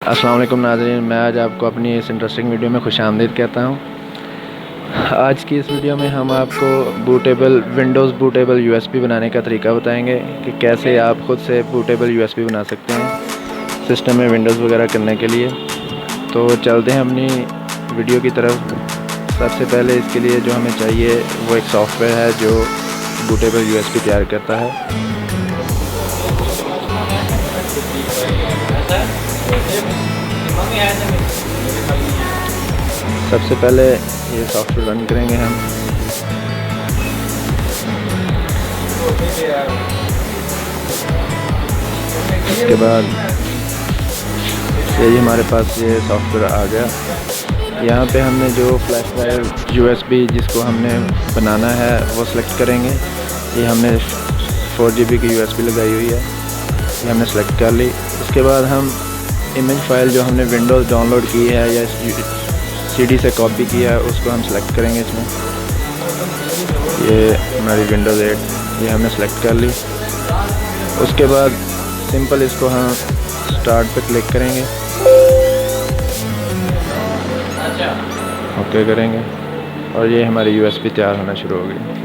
अस्सलाम वालेकुम नाज़रीन, मैं आज आपको अपनी इस इंटरेस्टिंग वीडियो में खुशामदीद कहता हूँ। आज की इस वीडियो में हम आपको विंडोज़ बूटेबल यूएसबी बनाने का तरीका बताएंगे कि कैसे आप ख़ुद से बूटेबल यूएसबी बना सकते हैं सिस्टम में विंडोज़ वगैरह करने के लिए। तो चलते हैं अपनी वीडियो की तरफ। सबसे पहले इसके लिए जो हमें चाहिए वो एक सॉफ्टवेयर है जो बूटेबल यूएसबी तैयार करता है। सबसे पहले ये सॉफ्टवेयर रन करेंगे हम। इसके बाद ये हमारे पास ये सॉफ्टवेयर आ गया। यहाँ पे हमने जो फ्लैश ड्राइव यूएसबी जिसको हमने बनाना है वो सिलेक्ट करेंगे। ये हमने 4 GB की यूएसबी लगाई हुई है, ये हमने सेलेक्ट कर ली। उसके बाद हम इमेज फाइल जो हमने विंडोज़ डाउनलोड की है या सीडी से कॉपी किया है उसको हम सेलेक्ट करेंगे। इसमें ये हमारी विंडोज़ 8 ये हमने सेलेक्ट कर ली। उसके बाद सिंपल इसको हम स्टार्ट पे क्लिक करेंगे, ओके करेंगे और ये हमारी यूएसबी तैयार होना शुरू हो गई।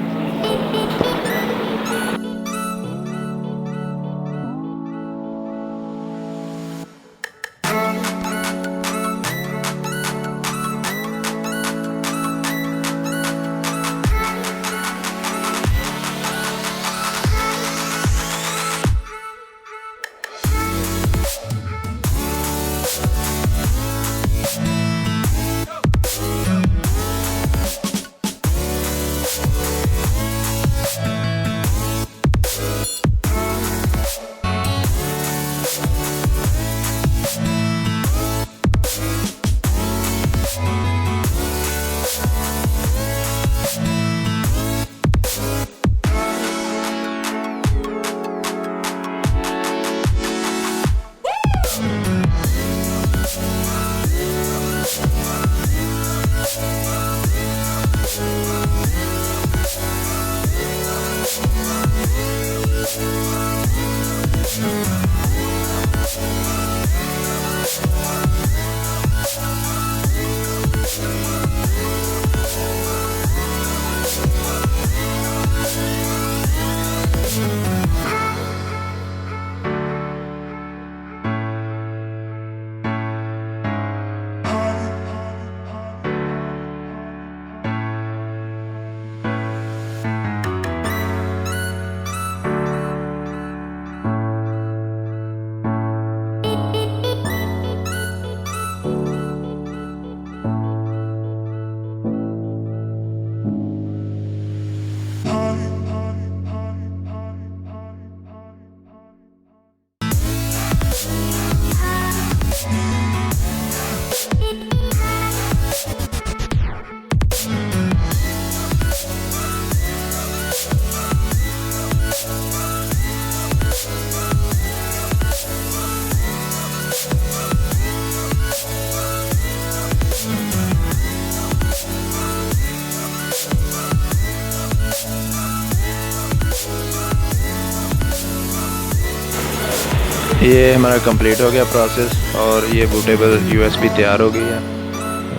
ये हमारा कंप्लीट हो गया प्रोसेस और ये बूटेबल यूएसबी तैयार हो गई है।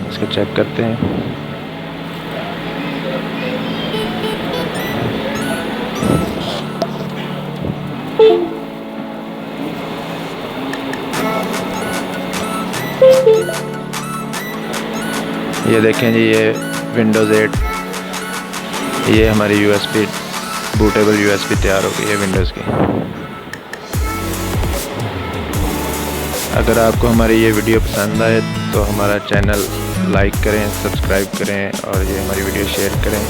इसको चेक करते हैं। ये देखें जी, ये विंडोज़ 8 ये हमारी यूएसबी बूटेबल यूएसबी तैयार हो गई है विंडोज़ की। अगर आपको हमारी ये वीडियो पसंद आए तो हमारा चैनल लाइक करें, सब्सक्राइब करें और ये हमारी वीडियो शेयर करें।